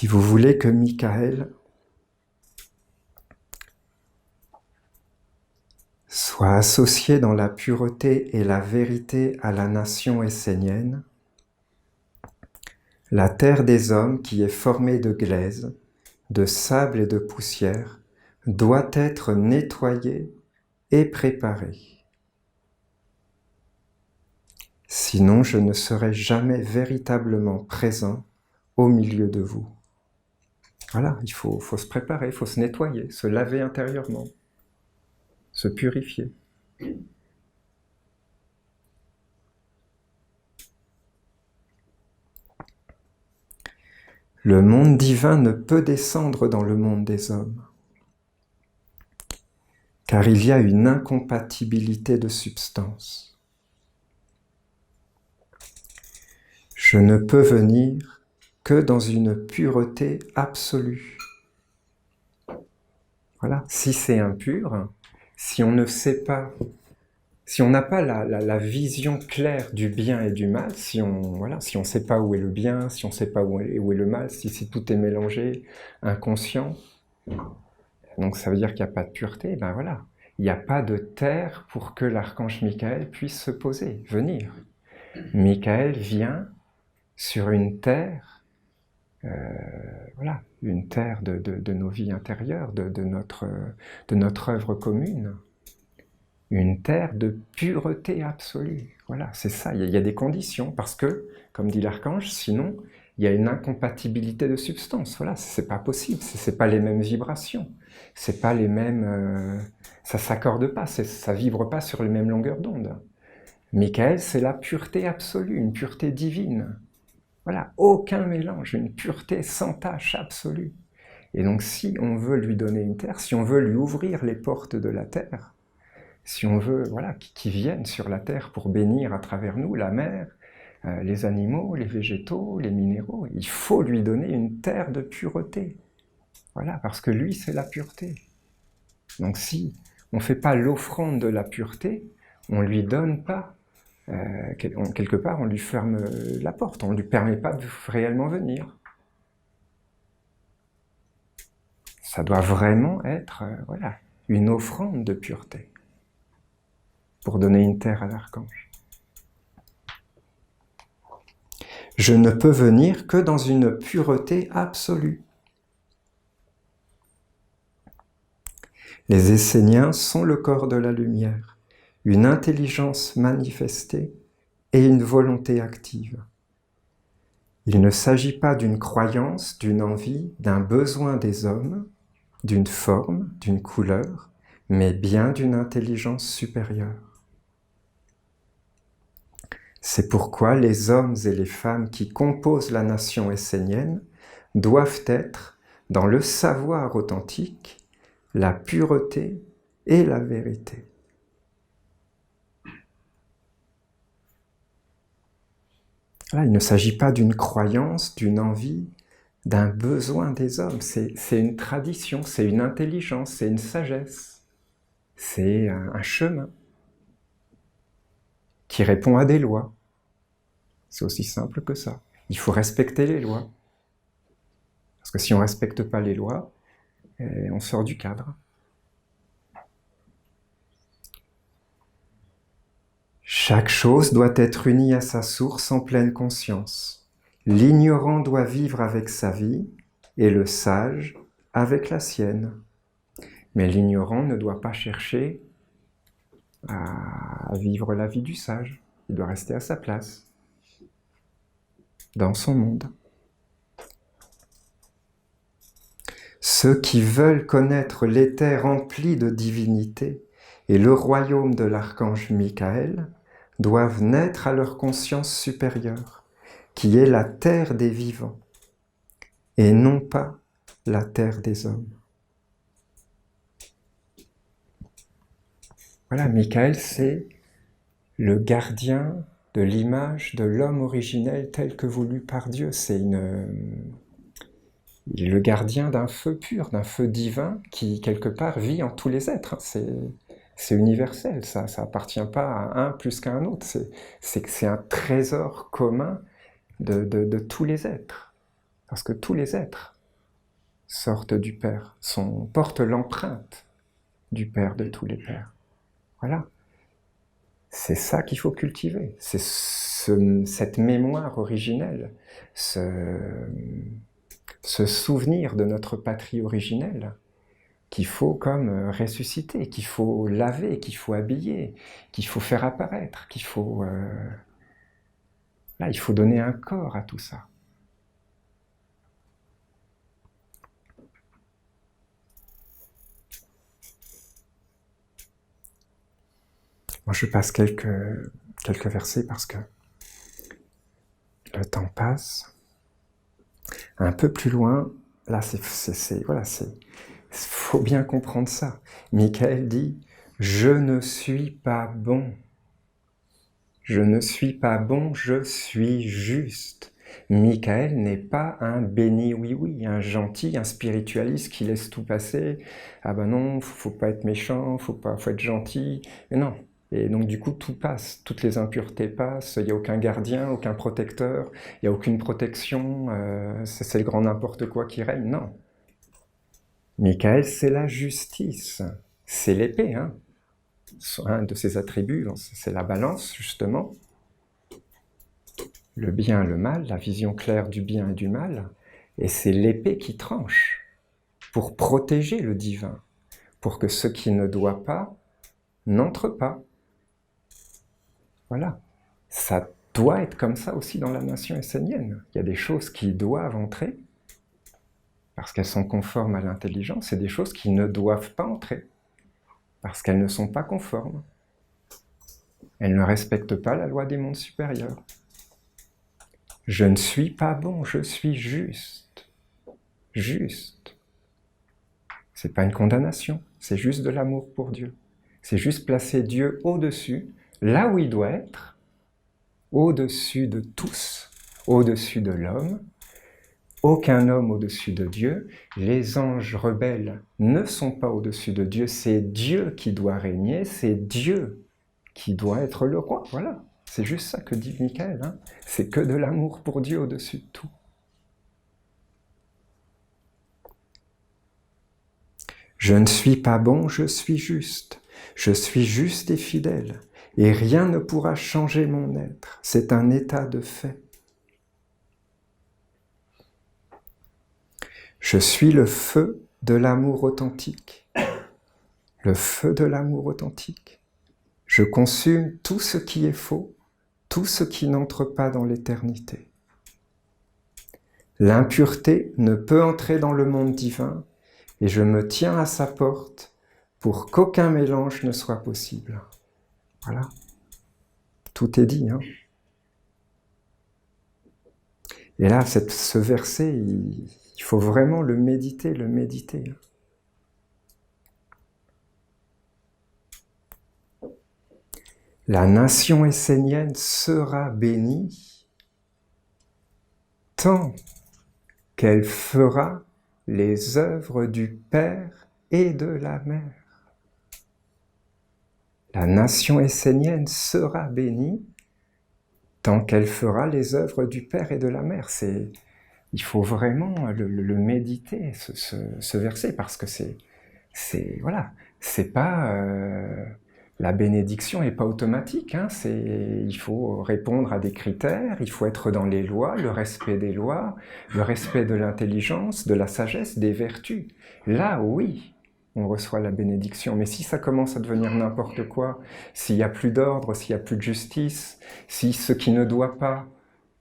Si vous voulez que Michael soit associé dans la pureté et la vérité à la nation essénienne, la terre des hommes qui est formée de glaise, de sable et de poussière doit être nettoyée et préparée. Sinon, je ne serai jamais véritablement présent au milieu de vous. Voilà, il faut se préparer, il faut se nettoyer, se laver intérieurement, se purifier. Le monde divin ne peut descendre dans le monde des hommes, car il y a une incompatibilité de substance. Je ne peux venir que dans une pureté absolue. Voilà, si c'est impur, si on ne sait pas, si on n'a pas la vision claire du bien et du mal, si on sait pas où est le bien, si on sait pas où est le mal, si tout est mélangé, inconscient, donc ça veut dire qu'il n'y a pas de pureté, ben voilà. Il n'y a pas de terre pour que l'archange Michael puisse se poser, venir. Michael vient sur une terre, voilà, une terre de nos vies intérieures, de notre œuvre commune. Une terre de pureté absolue. Voilà, c'est ça, il y a des conditions, parce que, comme dit l'archange, sinon, il y a une incompatibilité de substance. Voilà, c'est pas possible, c'est pas les mêmes vibrations, c'est pas les mêmes... ça s'accorde pas, ça vibre pas sur les mêmes longueurs d'onde. Michael, c'est la pureté absolue, une pureté divine. Voilà, aucun mélange, une pureté sans tache absolue. Et donc, si on veut lui donner une terre, si on veut lui ouvrir les portes de la terre, si on veut qu'ils viennent sur la terre pour bénir à travers nous la mer, les animaux, les végétaux, les minéraux, il faut lui donner une terre de pureté. Voilà, parce que lui, c'est la pureté. Donc si on ne fait pas l'offrande de la pureté, on ne lui donne pas, quelque part, on lui ferme la porte, on ne lui permet pas de réellement venir. Ça doit vraiment être une offrande de pureté pour donner une terre à l'archange. Je ne peux venir que dans une pureté absolue. Les Esséniens sont le corps de la lumière, une intelligence manifestée et une volonté active. Il ne s'agit pas d'une croyance, d'une envie, d'un besoin des hommes, d'une forme, d'une couleur, mais bien d'une intelligence supérieure. C'est pourquoi les hommes et les femmes qui composent la nation essénienne doivent être, dans le savoir authentique, la pureté et la vérité. Là, il ne s'agit pas d'une croyance, d'une envie, d'un besoin des hommes. C'est une tradition, c'est une intelligence, c'est une sagesse, c'est un chemin qui répond à des lois. C'est aussi simple que ça. Il faut respecter les lois. Parce que si on ne respecte pas les lois, on sort du cadre. Chaque chose doit être unie à sa source en pleine conscience. L'ignorant doit vivre avec sa vie et le sage avec la sienne. Mais l'ignorant ne doit pas chercher à vivre la vie du sage. Il doit rester à sa place, dans son monde. Ceux qui veulent connaître l'éther rempli de divinité et le royaume de l'archange Michael doivent naître à leur conscience supérieure, qui est la terre des vivants, et non pas la terre des hommes. Voilà, Michael, c'est le gardien de l'image de l'homme originel tel que voulu par Dieu. Il est le gardien d'un feu pur, d'un feu divin qui, quelque part, vit en tous les êtres. C'est universel, ça appartient pas à un plus qu'à un autre. C'est un trésor commun de tous les êtres. Parce que tous les êtres sortent du Père, portent l'empreinte du Père de tous les Pères. Voilà. C'est ça qu'il faut cultiver. C'est cette mémoire originelle, ce souvenir de notre patrie originelle qu'il faut comme ressusciter, qu'il faut laver, qu'il faut habiller, qu'il faut faire apparaître, qu'il faut... Là, il faut donner un corps à tout ça. Moi, je passe quelques versets parce que le temps passe. Un peu plus loin, là, faut bien comprendre ça. Michael dit « Je ne suis pas bon. Je ne suis pas bon, je suis juste. » Michael n'est pas un béni oui-oui, un gentil, un spiritualiste qui laisse tout passer. Ah ben non, faut pas être méchant, faut être gentil. Mais non. Et donc du coup, tout passe, toutes les impuretés passent, il n'y a aucun gardien, aucun protecteur, il n'y a aucune protection, c'est le grand n'importe quoi qui règne. Non. Michael, c'est la justice, c'est l'épée, hein. Un de ses attributs, c'est la balance, justement. Le bien et le mal, la vision claire du bien et du mal, et c'est l'épée qui tranche pour protéger le divin, pour que ce qui ne doit pas n'entre pas. Voilà. Ça doit être comme ça aussi dans la nation essénienne. Il y a des choses qui doivent entrer, parce qu'elles sont conformes à l'intelligence, et des choses qui ne doivent pas entrer, parce qu'elles ne sont pas conformes. Elles ne respectent pas la loi des mondes supérieurs. Je ne suis pas bon, je suis juste. Juste. C'est pas une condamnation, c'est juste de l'amour pour Dieu. C'est juste placer Dieu au-dessus, là où il doit être, au-dessus de tous, au-dessus de l'homme. Aucun homme au-dessus de Dieu. Les anges rebelles ne sont pas au-dessus de Dieu, c'est Dieu qui doit régner, c'est Dieu qui doit être le roi. Voilà, c'est juste ça que dit Michael. Hein. C'est que de l'amour pour Dieu au-dessus de tout. Je ne suis pas bon, je suis juste. Je suis juste et fidèle, et rien ne pourra changer mon être. C'est un état de fait. Je suis le feu de l'amour authentique. Le feu de l'amour authentique. Je consume tout ce qui est faux, tout ce qui n'entre pas dans l'éternité. L'impureté ne peut entrer dans le monde divin, et je me tiens à sa porte pour qu'aucun mélange ne soit possible. Voilà. Tout est dit. Hein. Et là, ce verset, il faut vraiment le méditer, La nation essénienne sera bénie tant qu'elle fera les œuvres du Père et de la Mère. La nation essénienne sera bénie tant qu'elle fera les œuvres du Père et de la Mère. Il faut vraiment le méditer, ce verset, parce que voilà, c'est pas... la bénédiction n'est pas automatique, hein, il faut répondre à des critères, il faut être dans les lois, le respect des lois, le respect de l'intelligence, de la sagesse, des vertus. Là, oui, on reçoit la bénédiction. Mais si ça commence à devenir n'importe quoi, s'il n'y a plus d'ordre, s'il n'y a plus de justice, si ce qui ne doit pas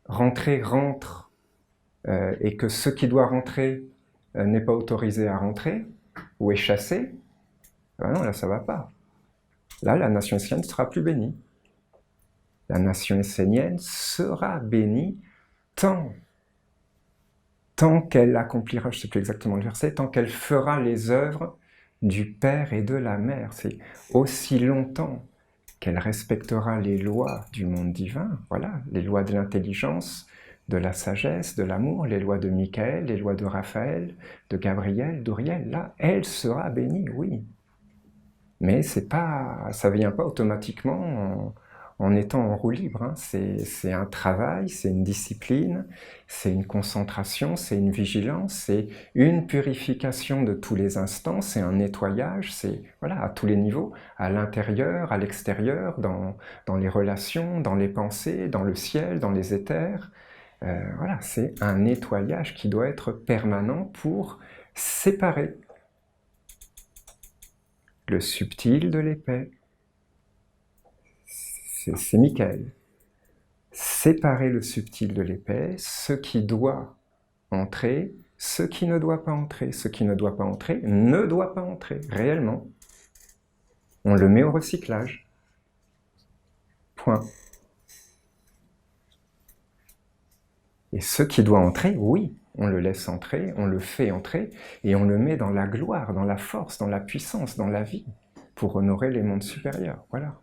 rentrer rentre, et que ce qui doit rentrer n'est pas autorisé à rentrer, ou est chassé, ben non, là ça ne va pas. Là, la nation essénienne sera plus bénie. La nation essénienne sera bénie tant qu'elle accomplira, je ne sais plus exactement le verset, tant qu'elle fera les œuvres du Père et de la Mère. C'est aussi longtemps qu'elle respectera les lois du monde divin, voilà, les lois de l'intelligence, de la sagesse, de l'amour, les lois de Michael, les lois de Raphaël, de Gabriel, d'Uriel. Là, elle sera bénie, oui. Mais ça ne vient pas automatiquement en étant en roue libre, hein. C'est un travail, c'est une discipline, c'est une concentration, c'est une vigilance, c'est une purification de tous les instants, c'est un nettoyage, c'est voilà, à tous les niveaux, à l'intérieur, à l'extérieur, dans les relations, dans les pensées, dans le ciel, dans les éthers. Voilà, c'est un nettoyage qui doit être permanent pour séparer le subtil de l'épais. C'est Michael. Séparer le subtil de l'épais, ce qui doit entrer, ce qui ne doit pas entrer. Ce qui ne doit pas entrer ne doit pas entrer, réellement. On le met au recyclage. Point. Et ce qui doit entrer, oui, on le laisse entrer, on le fait entrer, et on le met dans la gloire, dans la force, dans la puissance, dans la vie, pour honorer les mondes supérieurs. Voilà.